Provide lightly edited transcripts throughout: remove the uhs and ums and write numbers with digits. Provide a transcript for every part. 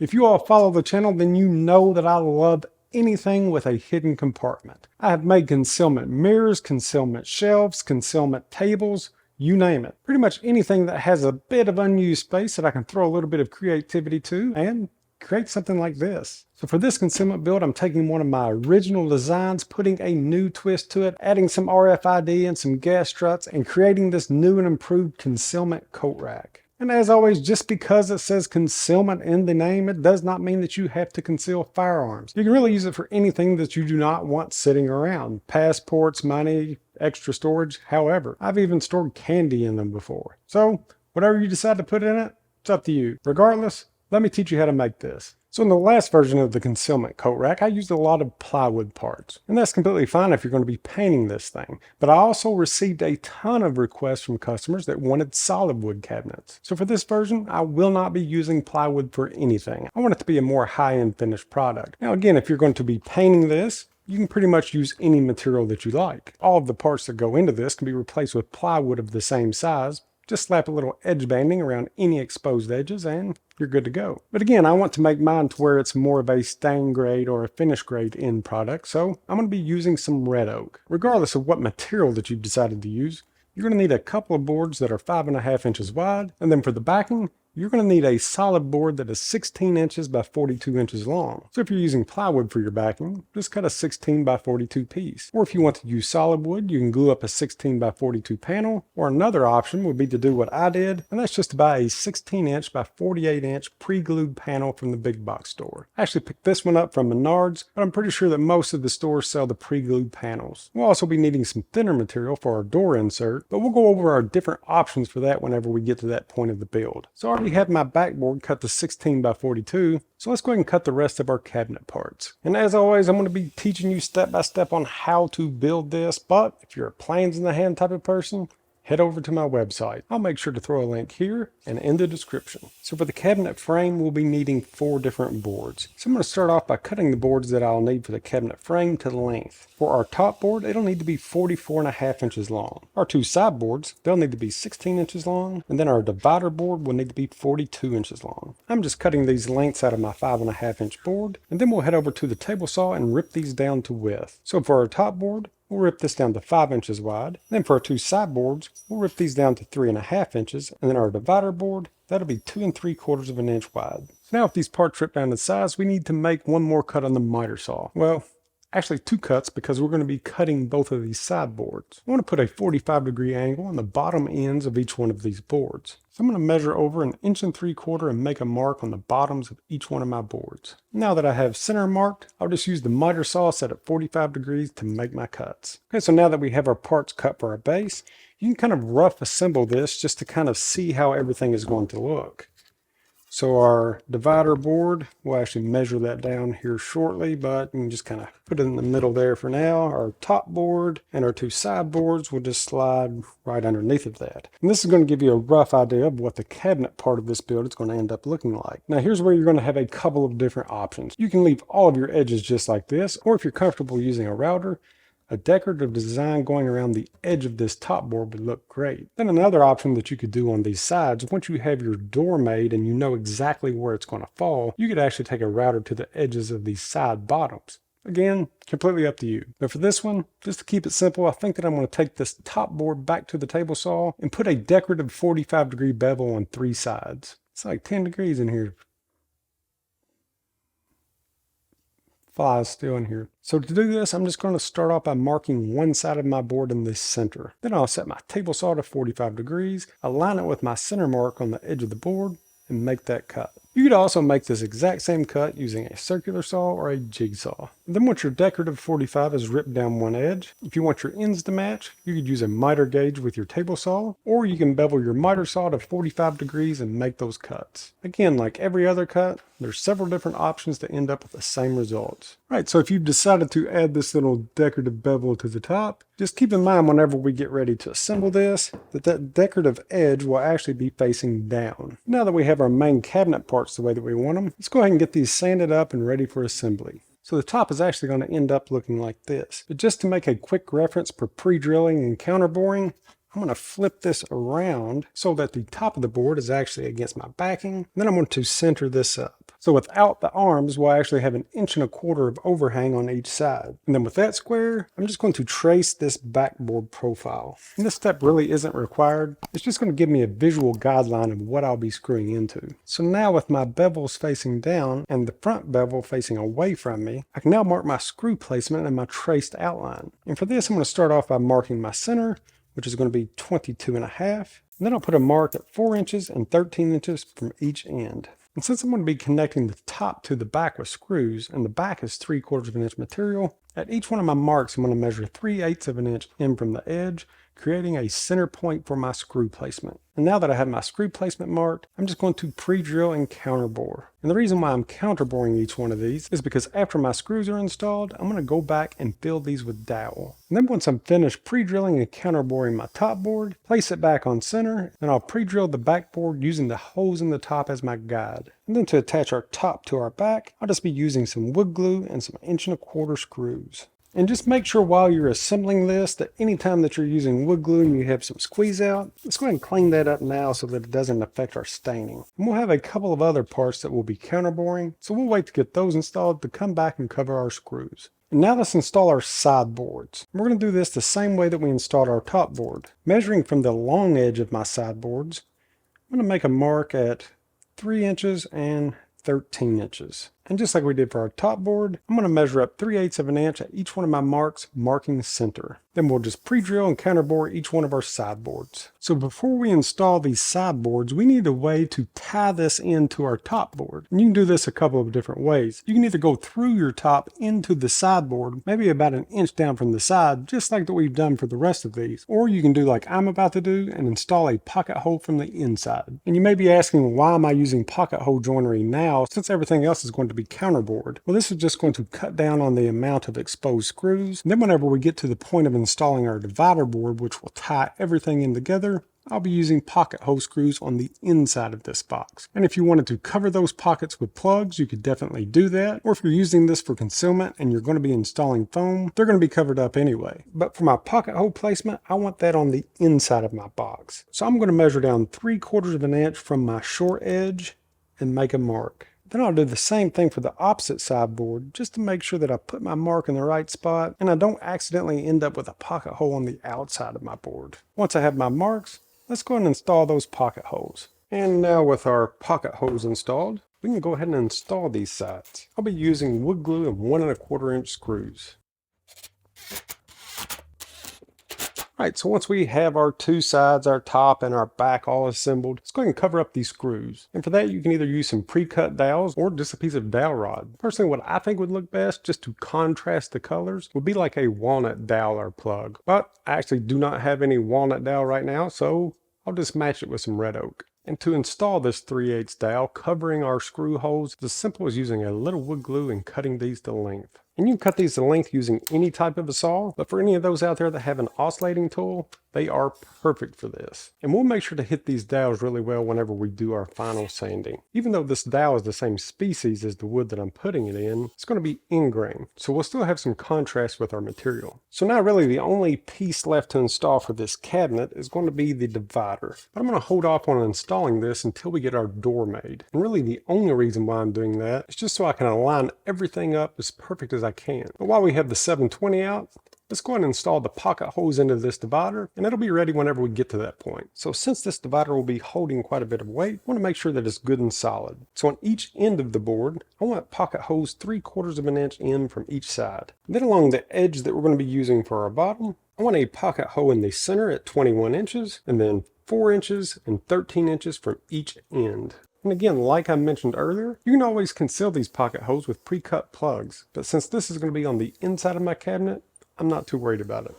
If you all follow the channel, then you know that I love anything with a hidden compartment. I have made concealment mirrors, concealment shelves, concealment tables, you name it. Pretty much anything that has a bit of unused space that I can throw a little bit of creativity to and create something like this. So for this concealment build, I'm taking one of my original designs, putting a new twist to it, adding some RFID and some gas struts, and creating this new and improved concealment coat rack. And as always, just because it says concealment in the name, it does not mean that you have to conceal firearms. You can really use it for anything that you do not want sitting around. Passports, money, extra storage, however. I've even stored candy in them before. So whatever you decide to put in it, it's up to you. Regardless, let me teach you how to make this. So in the last version of the concealment coat rack, I used a lot of plywood parts. And that's completely fine if you're going to be painting this thing. But I also received a ton of requests from customers that wanted solid wood cabinets. So for this version, I will not be using plywood for anything. I want it to be a more high-end finished product. Now again, if you're going to be painting this, you can pretty much use any material that you like. All of the parts that go into this can be replaced with plywood of the same size. Just slap a little edge banding around any exposed edges and you're good to go. But again, I want to make mine to where it's more of a stain grade or a finish grade end product, so I'm going to be using some red oak. Regardless of what material that you've decided to use, you're going to need a couple of boards that are 5.5 inches wide, and then for the backing, you're going to need a solid board that is 16 inches by 42 inches long. So if you're using plywood for your backing, just cut a 16 by 42 piece. Or if you want to use solid wood, you can glue up a 16 by 42 panel. Or another option would be to do what I did, and that's just to buy a 16 inch by 48 inch pre-glued panel from the big box store. I actually picked this one up from Menards, but I'm pretty sure that most of the stores sell the pre-glued panels. We'll also be needing some thinner material for our door insert, but we'll go over our different options for that whenever we get to that point of the build. So I already have my backboard cut to 16 by 42, so let's go ahead and cut the rest of our cabinet parts. And as always, I'm going to be teaching you step by step on how to build this, but if you're a plans in the hand type of person, head over to my website. I'll make sure to throw a link here and in the description. So for the cabinet frame, we'll be needing 4 different boards. So I'm going to start off by cutting the boards that I'll need for the cabinet frame to length. For our top board, it'll need to be 44.5 inches long. Our 2 side boards, they'll need to be 16 inches long, and then our divider board will need to be 42 inches long. I'm just cutting these lengths out of my 5.5 inch board, and then we'll head over to the table saw and rip these down to width. So for our top board, we'll rip this down to 5 inches wide. Then for our 2 side boards, we'll rip these down to 3.5 inches. And then our divider board, that'll be 2 3/4 of an inch wide. So now with these parts ripped down to size, we need to make one more cut on the miter saw. Well, actually 2 cuts because we're going to be cutting both of these side boards. I want to put a 45-degree angle on the bottom ends of each one of these boards. So I'm going to measure over 1 3/4 and make a mark on the bottoms of each one of my boards. Now that I have center marked, I'll just use the miter saw set at 45 degrees to make my cuts. Okay, so now that we have our parts cut for our base, you can kind of rough assemble this just to kind of see how everything is going to look. So our divider board, we'll actually measure that down here shortly, but you can just kind of put it in the middle there for now. Our top board and our 2 side boards will just slide right underneath of that. And this is going to give you a rough idea of what the cabinet part of this build is going to end up looking like. Now here's where you're going to have a couple of different options. You can leave all of your edges just like this, or if you're comfortable using a router, a decorative design going around the edge of this top board would look great. Then another option that you could do on these sides, once you have your door made and you know exactly where it's going to fall, you could actually take a router to the edges of these side bottoms. Again, completely up to you. But for this one, just to keep it simple, I think that I'm going to take this top board back to the table saw and put a decorative 45-degree bevel on 3 sides. It's like 10 degrees in here. Flies still in here. So to do this, I'm just going to start off by marking one side of my board in the center. Then I'll set my table saw to 45 degrees, align it with my center mark on the edge of the board, and make that cut. You could also make this exact same cut using a circular saw or a jigsaw. And then once your decorative 45 is ripped down one edge, if you want your ends to match, you could use a miter gauge with your table saw, or you can bevel your miter saw to 45 degrees and make those cuts. Again, like every other cut, there's several different options to end up with the same results. Right, so if you've decided to add this little decorative bevel to the top, just keep in mind whenever we get ready to assemble this, that decorative edge will actually be facing down. Now that we have our main cabinet parts the way that we want them, let's go ahead and get these sanded up and ready for assembly. So the top is actually going to end up looking like this. But just to make a quick reference for pre-drilling and counter boring, I'm going to flip this around so that the top of the board is actually against my backing. Then I'm going to center this up. So without the arms, we'll actually have 1.25 inches of overhang on each side. And then with that square, I'm just going to trace this backboard profile. And this step really isn't required. It's just going to give me a visual guideline of what I'll be screwing into. So now with my bevels facing down and the front bevel facing away from me, I can now mark my screw placement and my traced outline. And for this, I'm going to start off by marking my center, which is going to be 22.5. And then I'll put a mark at 4 inches and 13 inches from each end. And since I'm going to be connecting the top to the back with screws, and the back is 3/4 inch material, at each one of my marks I'm going to measure 3/8 inch in from the edge, creating a center point for my screw placement. And now that I have my screw placement marked, I'm just going to pre-drill and counterbore. And the reason why I'm counterboring each one of these is because after my screws are installed, I'm going to go back and fill these with dowel. And then once I'm finished pre-drilling and counterboring my top board, place it back on center, and I'll pre-drill the backboard using the holes in the top as my guide. And then to attach our top to our back, I'll just be using some wood glue and some 1.25 inch screws. And just make sure while you're assembling this that anytime that you're using wood glue and you have some squeeze out, let's go ahead and clean that up now so that it doesn't affect our staining. And we'll have a couple of other parts that we'll be counterboring, so we'll wait to get those installed to come back and cover our screws. And now let's install our side boards. We're going to do this the same way that we installed our top board. Measuring from the long edge of my side boards, I'm going to make a mark at 3 inches and 13 inches. And just like we did for our top board, I'm going to measure up 3/8 inch at each one of my marks, marking center. Then we'll just pre-drill and counterbore each one of our side boards. So before we install these side boards, we need a way to tie this into our top board. And you can do this a couple of different ways. You can either go through your top into the side board, maybe about 1 inch down from the side, just like that we've done for the rest of these. Or you can do like I'm about to do and install a pocket hole from the inside. And you may be asking, why am I using pocket hole joinery now since everything else is going to be counterbored? Well, this is just going to cut down on the amount of exposed screws. And then whenever we get to the point of installing our divider board, which will tie everything in together, I'll be using pocket hole screws on the inside of this box. And if you wanted to cover those pockets with plugs, you could definitely do that. Or if you're using this for concealment and you're going to be installing foam, they're going to be covered up anyway. But for my pocket hole placement, I want that on the inside of my box. So I'm going to measure down 3/4 inch from my short edge and make a mark. Then I'll do the same thing for the opposite side board, just to make sure that I put my mark in the right spot and I don't accidentally end up with a pocket hole on the outside of my board. Once I have my marks, let's go ahead and install those pocket holes. And now with our pocket holes installed, we can go ahead and install these sides. I'll be using wood glue and 1.25 inch screws. Alright, so once we have our two sides, our top and our back all assembled, let's go ahead and cover up these screws. And for that, you can either use some pre-cut dowels or just a piece of dowel rod. Personally, what I think would look best, just to contrast the colors, would be like a walnut dowel or plug. But I actually do not have any walnut dowel right now, so I'll just match it with some red oak. And to install this 3/8 dowel covering our screw holes, it's as simple as using a little wood glue and cutting these to length. And you can cut these to length using any type of a saw, but for any of those out there that have an oscillating tool, they are perfect for this. And we'll make sure to hit these dowels really well whenever we do our final sanding. Even though this dowel is the same species as the wood that I'm putting it in, it's going to be ingrain, so we'll still have some contrast with our material. So now really the only piece left to install for this cabinet is going to be the divider. But I'm going to hold off on installing this until we get our door made. And really the only reason why I'm doing that is just so I can align everything up as perfect as I can. But while we have the 720 out, let's go ahead and install the pocket holes into this divider, and it'll be ready whenever we get to that point. So since this divider will be holding quite a bit of weight, I want to make sure that it's good and solid. So on each end of the board, I want pocket holes 3/4 inch in from each side. Then along the edge that we're going to be using for our bottom, I want a pocket hole in the center at 21 inches, and then 4 inches and 13 inches from each end. And again, like I mentioned earlier, you can always conceal these pocket holes with pre-cut plugs, but since this is going to be on the inside of my cabinet, I'm not too worried about it.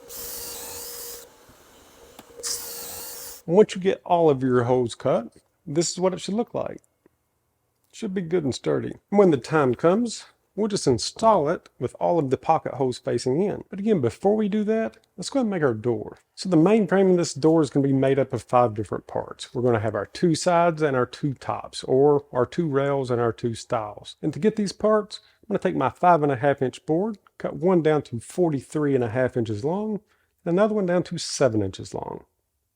Once you get all of your holes cut, this is what it should look like. It should be good and sturdy. And when the time comes, we'll just install it with all of the pocket holes facing in. But again, before we do that, let's go ahead and make our door. So the main frame of this door is going to be made up of 5 different parts. We're going to have our 2 sides and our 2 tops, or our 2 rails and our 2 stiles. And to get these parts, I'm going to take my 5.5 inch board, cut one down to 43.5 inches long, and another one down to 7 inches long.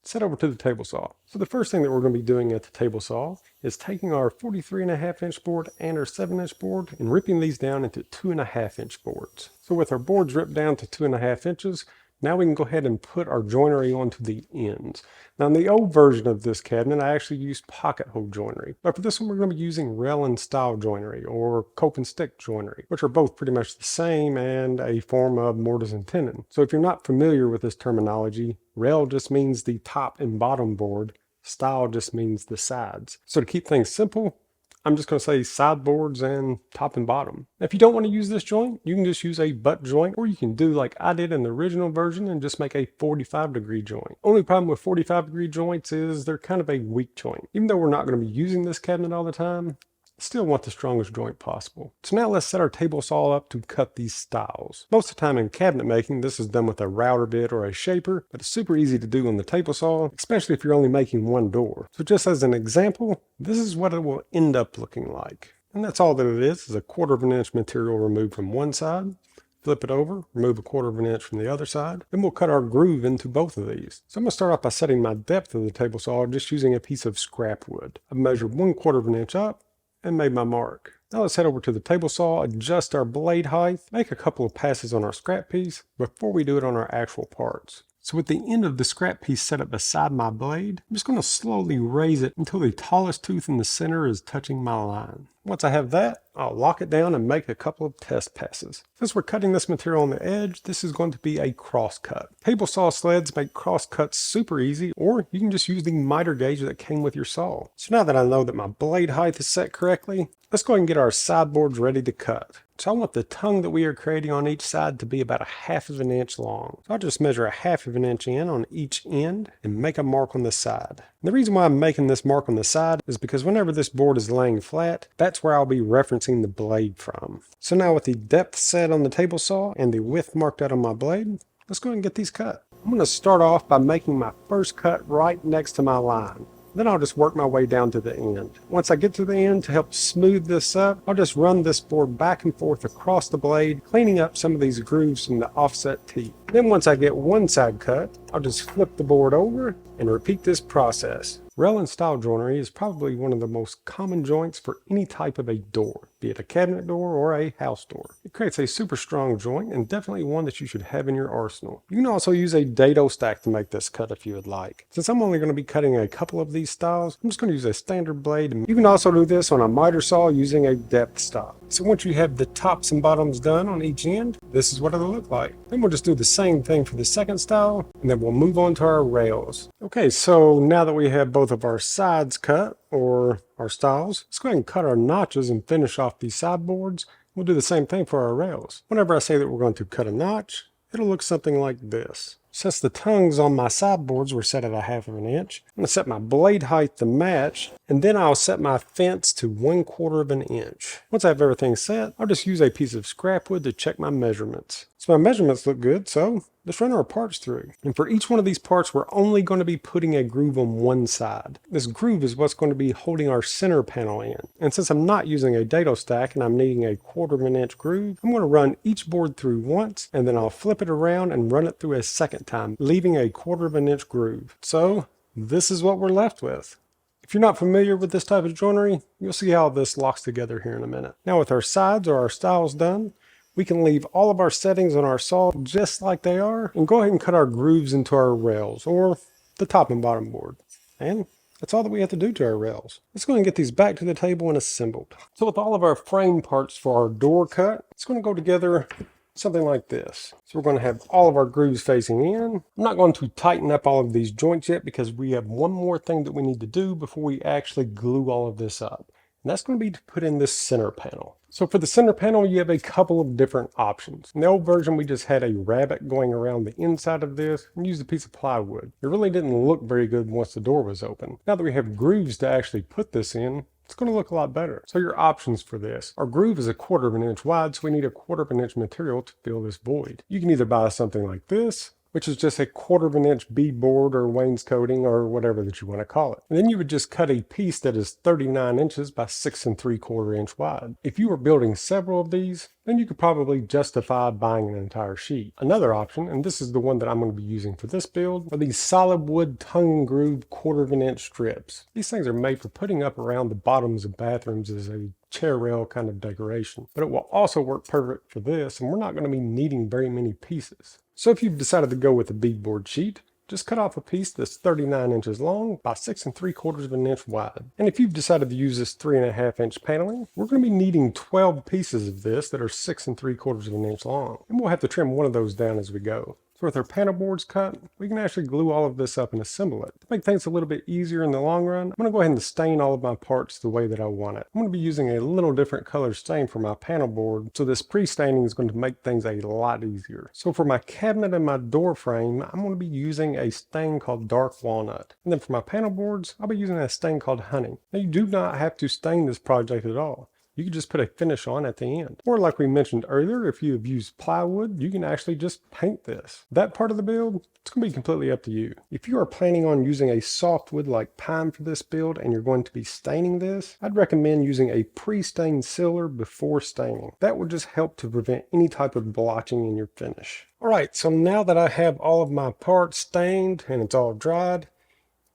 Let's head over to the table saw. So the first thing that we're going to be doing at the table saw is taking our 43.5-inch board and our 7-inch board and ripping these down into 2.5-inch boards. So with our boards ripped down to 2.5 inches, now we can go ahead and put our joinery onto the ends. Now in the old version of this cabinet, I actually used pocket hole joinery. But for this one, we're going to be using rail and style joinery or cope and stick joinery, which are both pretty much the same and a form of mortise and tenon. So if you're not familiar with this terminology, rail just means the top and bottom board. Style just means the sides. So to keep things simple, I'm just going to say sideboards and top and bottom. If you don't want to use this joint, you can just use a butt joint, or you can do like I did in the original version and just make a 45-degree joint. Only problem with 45-degree joints is they're kind of a weak joint. Even though we're not going to be using this cabinet all the time, still want the strongest joint possible. So now let's set our table saw up to cut these stiles. Most of the time in cabinet making, this is done with a router bit or a shaper, but it's super easy to do on the table saw, especially if you're only making one door. So just as an example, this is what it will end up looking like. And that's all that it is a 1/4 inch material removed from one side. Flip it over, remove a 1/4 inch from the other side. Then we'll cut our groove into both of these. So I'm going to start off by setting my depth of the table saw just using a piece of scrap wood. I've measured 1/4 inch up and made my mark. Now let's head over to the table saw, adjust our blade height, make a couple of passes on our scrap piece before we do it on our actual parts. So with the end of the scrap piece set up beside my blade, I'm just going to slowly raise it until the tallest tooth in the center is touching my line. Once I have that, I'll lock it down and make a couple of test passes. Since we're cutting this material on the edge, this is going to be a cross cut. Table saw sleds make cross cuts super easy, or you can just use the miter gauge that came with your saw. So now that I know that my blade height is set correctly, let's go ahead and get our sideboards ready to cut. So I want the tongue that we are creating on each side to be about 1/2 inch long. So I'll just measure 1/2 inch in on each end and make a mark on the side. And the reason why I'm making this mark on the side is because whenever this board is laying flat, that's where I'll be referencing the blade from. So now with the depth set on the table saw and the width marked out on my blade, let's go ahead and get these cut. I'm going to start off by making my first cut right next to my line. Then I'll just work my way down to the end. Once I get to the end, to help smooth this up, I'll just run this board back and forth across the blade, cleaning up some of these grooves from the offset teeth. Then once I get one side cut, I'll just flip the board over and repeat this process. Rail and style joinery is probably one of the most common joints for any type of a door, be it a cabinet door or a house door. It creates a super strong joint and definitely one that you should have in your arsenal. You can also use a dado stack to make this cut if you would like. Since I'm only going to be cutting a couple of these styles, I'm just going to use a standard blade. You can also do this on a miter saw using a depth stop. So once you have the tops and bottoms done on each end, this is what it'll look like. Then we'll just do the same thing for the second style, and then we'll move on to our rails. Okay, so now that we have both of our sides cut, or our stiles, let's go ahead and cut our notches and finish off these sideboards. We'll do the same thing for our rails. Whenever I say that we're going to cut a notch, it'll look something like this. Since the tongues on my sideboards were set at 1/2 inch, I'm going to set my blade height to match, and then I'll set my fence to 1/4 inch. Once I have everything set, I'll just use a piece of scrap wood to check my measurements. So my measurements look good, so let's run our parts through. And for each one of these parts, we're only going to be putting a groove on one side. This groove is what's going to be holding our center panel in. And since I'm not using a dado stack and I'm needing a 1/4 inch groove, I'm going to run each board through once, and then I'll flip it around and run it through a second time, leaving a 1/4 inch groove. So this is what we're left with. If you're not familiar with this type of joinery, you'll see how this locks together here in a minute. Now with our sides or our stiles done, we can leave all of our settings on our saw just like they are and go ahead and cut our grooves into our rails or the top and bottom board. And that's all that we have to do to our rails. Let's go ahead and get these back to the table and assembled. So with all of our frame parts for our door cut, it's going to go together something like this. So we're going to have all of our grooves facing in. I'm not going to tighten up all of these joints yet because we have one more thing that we need to do before we actually glue all of this up. And that's going to be to put in this center panel. So for the center panel, you have a couple of different options. In the old version, we just had a rabbet going around the inside of this and used a piece of plywood. It really didn't look very good once the door was open. Now that we have grooves to actually put this in, it's going to look a lot better. So your options for this. Our groove is a 1/4 inch wide, so we need a 1/4 inch material to fill this void. You can either buy something like this, which is just a 1/4 inch beadboard or wainscoting or whatever that you want to call it. And then you would just cut a piece that is 39 inches by 6 3/4 inch wide. If you were building several of these, then you could probably justify buying an entire sheet. Another option, and this is the one that I'm going to be using for this build, are these solid wood tongue and groove 1/4 inch strips. These things are made for putting up around the bottoms of bathrooms as a chair rail kind of decoration. But it will also work perfect for this, and we're not going to be needing very many pieces. So if you've decided to go with a beadboard sheet, just cut off a piece that's 39 inches long by 6 3/4 inch wide. And if you've decided to use this 3.5 inch paneling, we're going to be needing 12 pieces of this that are 6 3/4 inch long. And we'll have to trim one of those down as we go. So with our panel boards cut, we can actually glue all of this up and assemble it. To make things a little bit easier in the long run, I'm going to go ahead and stain all of my parts the way that I want it. I'm going to be using a little different color stain for my panel board, so this pre-staining is going to make things a lot easier. So for my cabinet and my door frame, I'm going to be using a stain called dark walnut. And then for my panel boards, I'll be using a stain called honey. Now you do not have to stain this project at all. You can just put a finish on at the end. Or like we mentioned earlier, if you have used plywood, you can actually just paint this. That part of the build, it's going to be completely up to you. If you are planning on using a softwood like pine for this build and you're going to be staining this, I'd recommend using a pre-stained sealer before staining. That will just help to prevent any type of blotching in your finish. Alright, so now that I have all of my parts stained and it's all dried,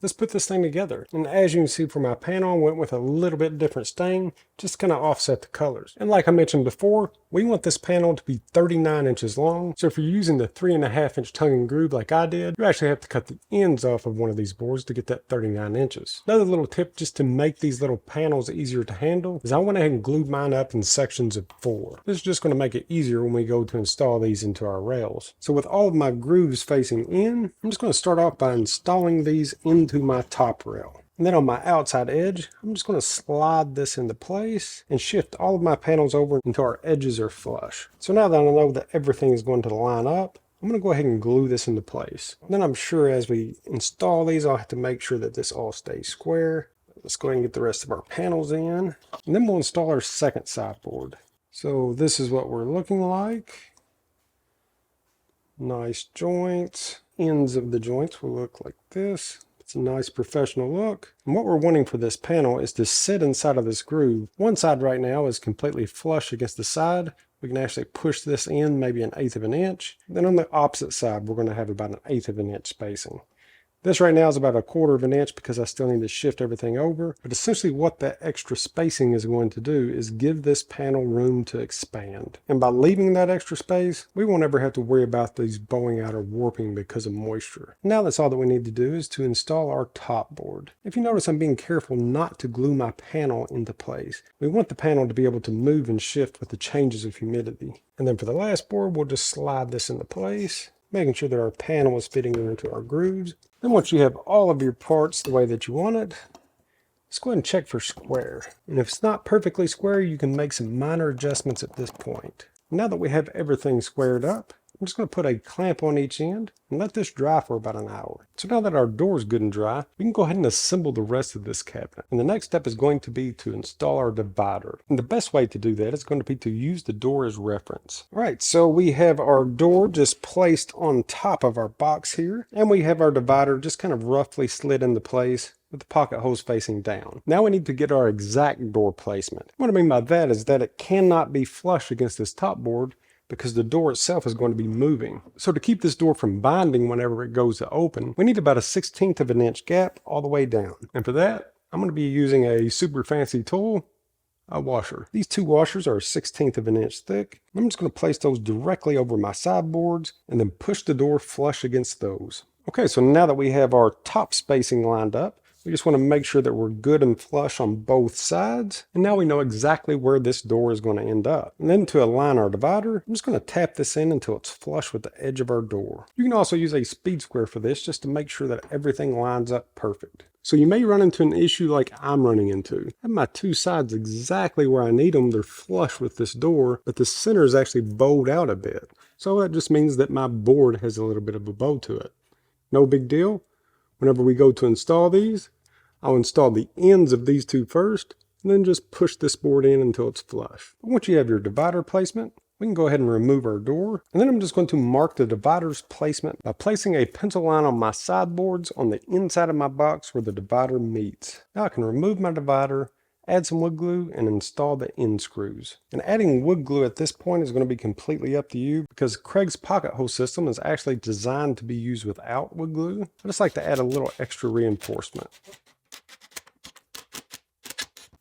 let's put this thing together. And as you can see from my panel, I went with a little bit different stain, just kind of offset the colors. And like I mentioned before, we want this panel to be 39 inches long. So if you're using the 3.5 inch tongue and groove like I did, you actually have to cut the ends off of one of these boards to get that 39 inches. Another little tip just to make these little panels easier to handle is I went ahead and glued mine up in sections of 4. This is just going to make it easier when we go to install these into our rails. So with all of my grooves facing in, I'm just going to start off by installing these into my top rail. And then on my outside edge, I'm just going to slide this into place and shift all of my panels over until our edges are flush. So now that I know that everything is going to line up, I'm going to go ahead and glue this into place. And then I'm sure as we install these, I'll have to make sure that this all stays square. Let's go ahead and get the rest of our panels in. And then we'll install our second sideboard. So this is what we're looking like. Nice joints. Ends of the joints will look like this. It's a nice professional look. And what we're wanting for this panel is to sit inside of this groove. One side right now is completely flush against the side. We can actually push this in maybe 1/8 of an inch. Then on the opposite side, we're going to have about 1/8 of an inch spacing. This right now is about 1/4 of an inch because I still need to shift everything over. But essentially what that extra spacing is going to do is give this panel room to expand. And by leaving that extra space, we won't ever have to worry about these bowing out or warping because of moisture. Now that's all that we need to do is to install our top board. If you notice, I'm being careful not to glue my panel into place. We want the panel to be able to move and shift with the changes of humidity. And then for the last board, we'll just slide this into place, making sure that our panel is fitting into our grooves. Then once you have all of your parts the way that you want it, let's go ahead and check for square. And if it's not perfectly square, you can make some minor adjustments at this point. Now that we have everything squared up, I'm just going to put a clamp on each end and let this dry for about an hour. So now that our door is good and dry, we can go ahead and assemble the rest of this cabinet. And the next step is going to be to install our divider. And the best way to do that is going to be to use the door as reference. All right, so we have our door just placed on top of our box here. And we have our divider just kind of roughly slid into place with the pocket holes facing down. Now we need to get our exact door placement. What I mean by that is that it cannot be flush against this top board because the door itself is going to be moving. So to keep this door from binding whenever it goes to open, we need about a 1/16 of an inch gap all the way down. And for that, I'm going to be using a super fancy tool, a washer. These 2 washers are a 1/16 of an inch thick. I'm just going to place those directly over my sideboards and then push the door flush against those. Okay, so now that we have our top spacing lined up, we just want to make sure that we're good and flush on both sides. And now we know exactly where this door is going to end up. And then to align our divider, I'm just going to tap this in until it's flush with the edge of our door. You can also use a speed square for this just to make sure that everything lines up perfect. So you may run into an issue like I'm running into. I have my 2 sides exactly where I need them. They're flush with this door, but the center is actually bowed out a bit. So that just means that my board has a little bit of a bow to it. No big deal. Whenever we go to install these, I'll install the ends of these 2 first, and then just push this board in until it's flush. But once you have your divider placement, We can go ahead and remove our door. And then I'm just going to mark the divider's placement by placing a pencil line on my sideboards on the inside of my box where the divider meets. Now I can remove my divider, add some wood glue, and install the end screws. And adding wood glue at this point is going to be completely up to you because Craig's pocket hole system is actually designed to be used without wood glue. I just like to add a little extra reinforcement.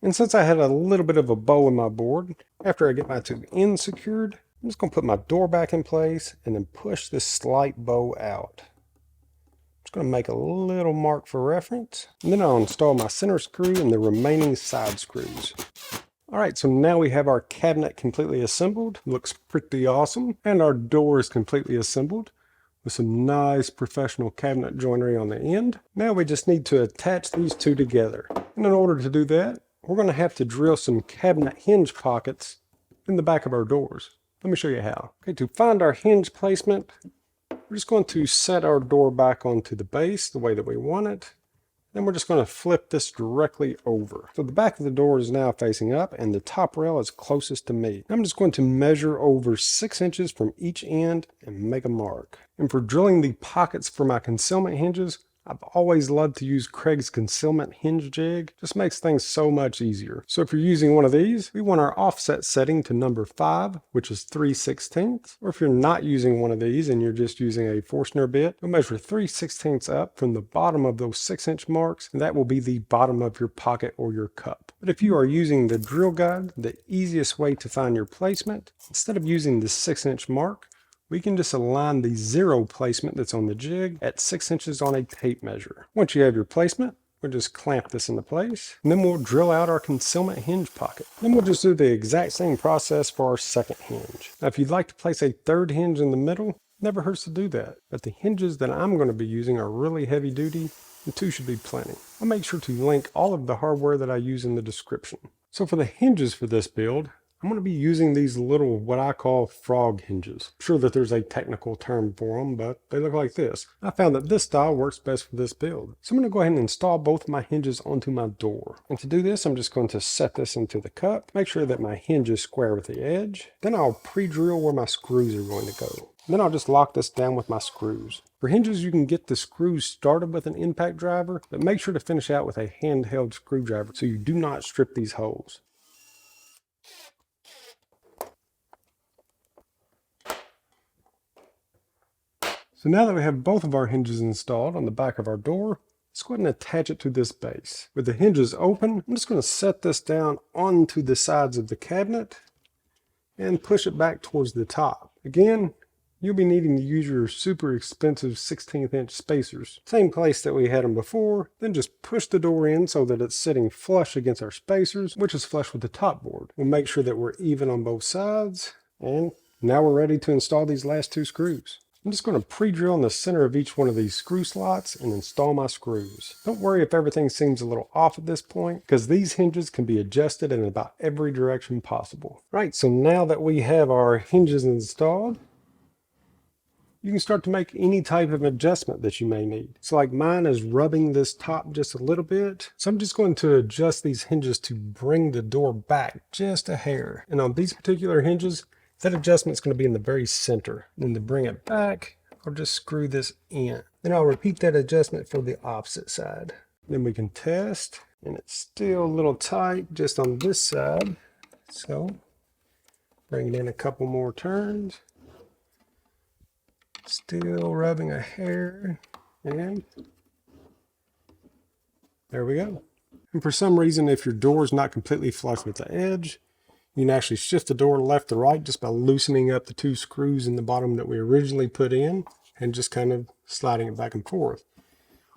And since I had a little bit of a bow in my board, after I get my two ends secured, I'm just going to put my door back in place and then push this slight bow out. I'm just going to make a little mark for reference, and then I'll install my center screw and the remaining side screws. Alright, so now we have our cabinet completely assembled. Looks pretty awesome. And our door is completely assembled with some nice professional cabinet joinery on the end. Now we just need to attach these two together. And in order to do that, we're going to have to drill some cabinet hinge pockets in the back of our doors. Let me show you how. Okay, to find our hinge placement, we're just going to set our door back onto the base the way that we want it. Then we're just going to flip this directly over. So the back of the door is now facing up and the top rail is closest to me. I'm just going to measure over 6 inches from each end and make a mark. And for drilling the pockets for my concealment hinges, I've always loved to use Craig's concealment hinge jig. Just makes things so much easier. So if you're using one of these, we want our offset setting to number 5, which is 3/16. Or if you're not using one of these and you're just using a Forstner bit, you'll measure 3/16 up from the bottom of those 6-inch marks, and that will be the bottom of your pocket or your cup. But if you are using the drill guide, the easiest way to find your placement, instead of using the 6-inch mark, we can just align the 0 placement that's on the jig at 6 inches on a tape measure. Once you have your placement, we'll just clamp this into place, and then we'll drill out our concealment hinge pocket. Then we'll just do the exact same process for our second hinge. Now, if you'd like to place a third hinge in the middle, never hurts to do that. But the hinges that I'm going to be using are really heavy duty, and 2 should be plenty. I'll make sure to link all of the hardware that I use in the description. So for the hinges for this build, I'm going to be using these little, what I call frog hinges. I'm sure that there's a technical term for them, but they look like this. I found that this style works best for this build. So I'm going to go ahead and install both of my hinges onto my door. And to do this, I'm just going to set this into the cup, make sure that my hinge is square with the edge. Then I'll pre-drill where my screws are going to go. Then I'll just lock this down with my screws. For hinges, you can get the screws started with an impact driver, but make sure to finish out with a handheld screwdriver so you do not strip these holes. So now that we have both of our hinges installed on the back of our door, let's go ahead and attach it to this base. With the hinges open, I'm just going to set this down onto the sides of the cabinet and push it back towards the top. Again, you'll be needing to use your super expensive 16th inch spacers. Same place that we had them before, then just push the door in so that it's sitting flush against our spacers, which is flush with the top board. We'll make sure that we're even on both sides, and now we're ready to install these last 2 screws. I'm just going to pre-drill in the center of each one of these screw slots and install my screws. Don't worry if everything seems a little off at this point, because these hinges can be adjusted in about every direction possible. Right, so now that we have our hinges installed, you can start to make any type of adjustment that you may need. So like mine is rubbing this top just a little bit. So I'm just going to adjust these hinges to bring the door back just a hair. And on these particular hinges, that adjustment is going to be in the very center. And to bring it back, I'll just screw this in. Then I'll repeat that adjustment for the opposite side. Then we can test, and it's still a little tight just on this side. So bring it in a couple more turns. Still rubbing a hair, and there we go. And for some reason, if your door is not completely flush with the edge, you can actually shift the door left to right just by loosening up the 2 screws in the bottom that we originally put in and just kind of sliding it back and forth.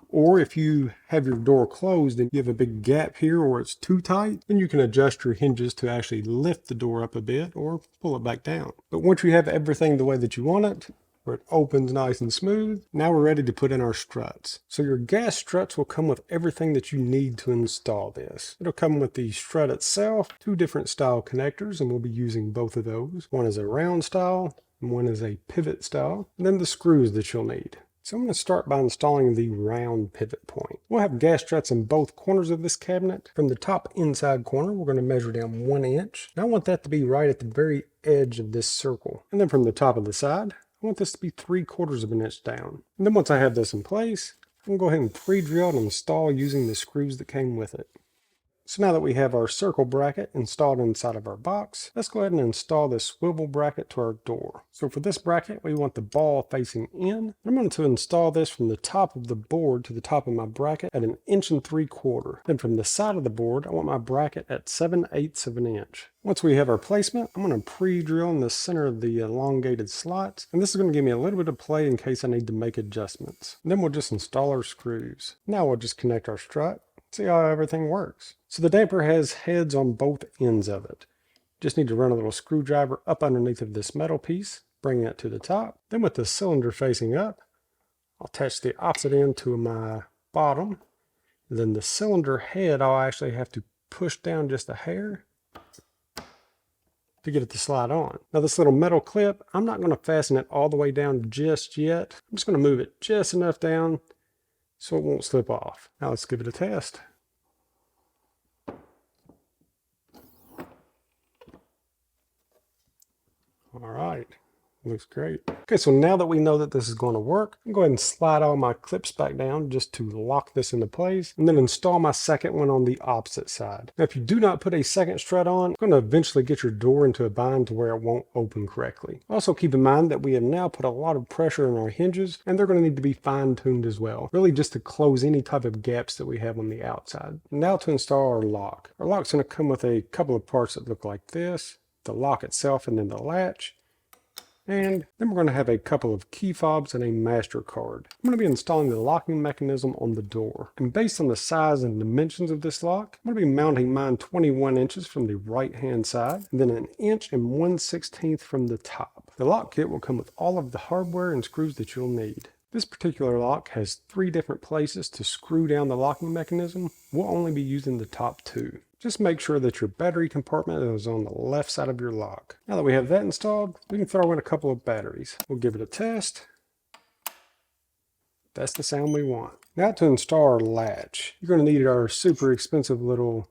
Or if you have your door closed and you have a big gap here or it's too tight, then you can adjust your hinges to actually lift the door up a bit or pull it back down. But once you have everything the way that you want it, where it opens nice and smooth, now we're ready to put in our struts. So your gas struts will come with everything that you need to install this. It'll come with the strut itself, 2 different style connectors, and we'll be using both of those. One is a round style, and one is a pivot style, and then the screws that you'll need. So I'm going to start by installing the round pivot point. We'll have gas struts in both corners of this cabinet. From the top inside corner, we're going to measure down 1 inch. And I want that to be right at the very edge of this circle. And then from the top of the side, I want this to be 3/4 of an inch down. And then once I have this in place, I'm going to go ahead and pre-drill and install using the screws that came with it. So now that we have our circle bracket installed inside of our box, let's go ahead and install this swivel bracket to our door. So for this bracket, we want the ball facing in. I'm going to install this from the top of the board to the top of my bracket at 1.75 inches. Then from the side of the board, I want my bracket at 7/8 of an inch. Once we have our placement, I'm going to pre-drill in the center of the elongated slots, and this is going to give me a little bit of play in case I need to make adjustments. And then we'll just install our screws. Now we'll just connect our strut. See how everything works. So the damper has heads on both ends of it. Just need to run a little screwdriver up underneath of this metal piece, bring it to the top. Then with the cylinder facing up, I'll attach the opposite end to my bottom. Then the cylinder head, I'll actually have to push down just a hair to get it to slide on. Now this little metal clip, I'm not going to fasten it all the way down just yet. I'm just going to move it just enough down so it won't slip off. Now let's give it a test. All right, looks great. Okay, so now that we know that this is going to work, I'm going to go ahead and slide all my clips back down just to lock this into place, and then install my second one on the opposite side. Now, if you do not put a second strut on, it's going to eventually get your door into a bind to where it won't open correctly. Also, keep in mind that we have now put a lot of pressure on our hinges, and they're going to need to be fine-tuned as well, really just to close any type of gaps that we have on the outside. Now to install our lock. Our lock's going to come with a couple of parts that look like this, the lock itself and then the latch. And then we're going to have a couple of key fobs and a master card. I'm going to be installing the locking mechanism on the door. And based on the size and dimensions of this lock, I'm going to be mounting mine 21 inches from the right hand side, and then 1 inch and 1/16 from the top. The lock kit will come with all of the hardware and screws that you'll need. This particular lock has 3 different places to screw down the locking mechanism. We'll only be using the top 2. Just make sure that your battery compartment is on the left side of your lock. Now that we have that installed, we can throw in a couple of batteries. We'll give it a test. That's the sound we want. Now to install our latch, you're going to need our super expensive little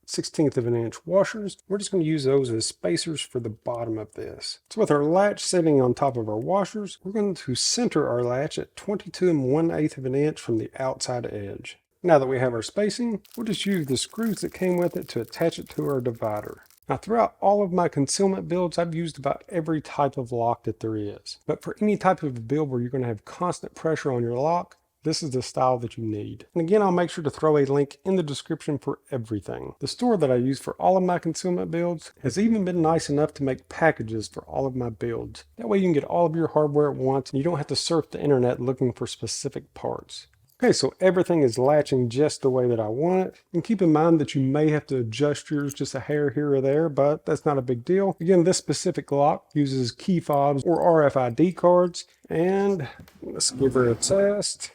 1/16 of an inch washers. We're just going to use those as spacers for the bottom of this. So with our latch sitting on top of our washers, we're going to center our latch at 22 1/8 of an inch from the outside edge. Now that we have our spacing, we'll just use the screws that came with it to attach it to our divider. Now throughout all of my concealment builds, I've used about every type of lock that there is. But for any type of build where you're going to have constant pressure on your lock, this is the style that you need. And again, I'll make sure to throw a link in the description for everything. The store that I use for all of my concealment builds has even been nice enough to make packages for all of my builds. That way you can get all of your hardware at once and you don't have to surf the internet looking for specific parts. Okay, so everything is latching just the way that I want it. And keep in mind that you may have to adjust yours just a hair here or there, but that's not a big deal. Again, this specific lock uses key fobs or RFID cards. And let's give her a test.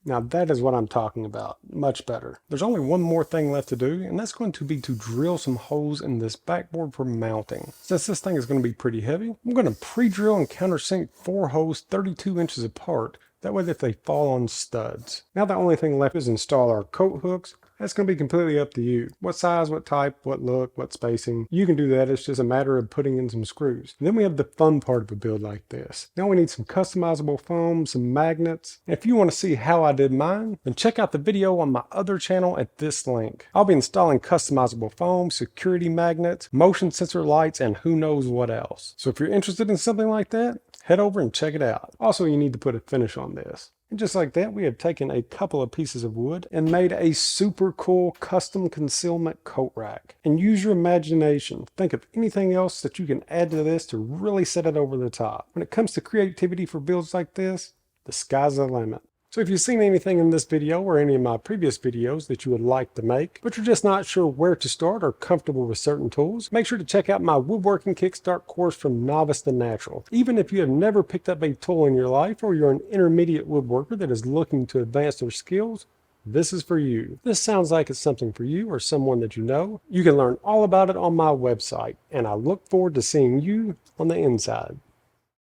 Now that is what I'm talking about, much better. There's only one more thing left to do, and that's going to be to drill some holes in this backboard for mounting. Since this thing is going to be pretty heavy, I'm going to pre-drill and countersink 4 holes 32 inches apart, that way that they fall on studs. Now the only thing left is install our coat hooks. That's going to be completely up to you. What size, what type, what look, what spacing. You can do that. It's just a matter of putting in some screws. And then we have the fun part of a build like this. Now we need some customizable foam, some magnets. And if you want to see how I did mine, then check out the video on my other channel at this link. I'll be installing customizable foam, security magnets, motion sensor lights, and who knows what else. So if you're interested in something like that, head over and check it out. Also, you need to put a finish on this. And just like that, we have taken a couple of pieces of wood and made a super cool custom concealment coat rack. And use your imagination. Think of anything else that you can add to this to really set it over the top. When it comes to creativity for builds like this, the sky's the limit. So if you've seen anything in this video or any of my previous videos that you would like to make, but you're just not sure where to start or comfortable with certain tools, make sure to check out my woodworking kickstart course from novice to natural. Even if you have never picked up a tool in your life or you're an intermediate woodworker that is looking to advance their skills, this is for you. This sounds like it's something for you or someone that you know. You can learn all about it on my website, and I look forward to seeing you on the inside.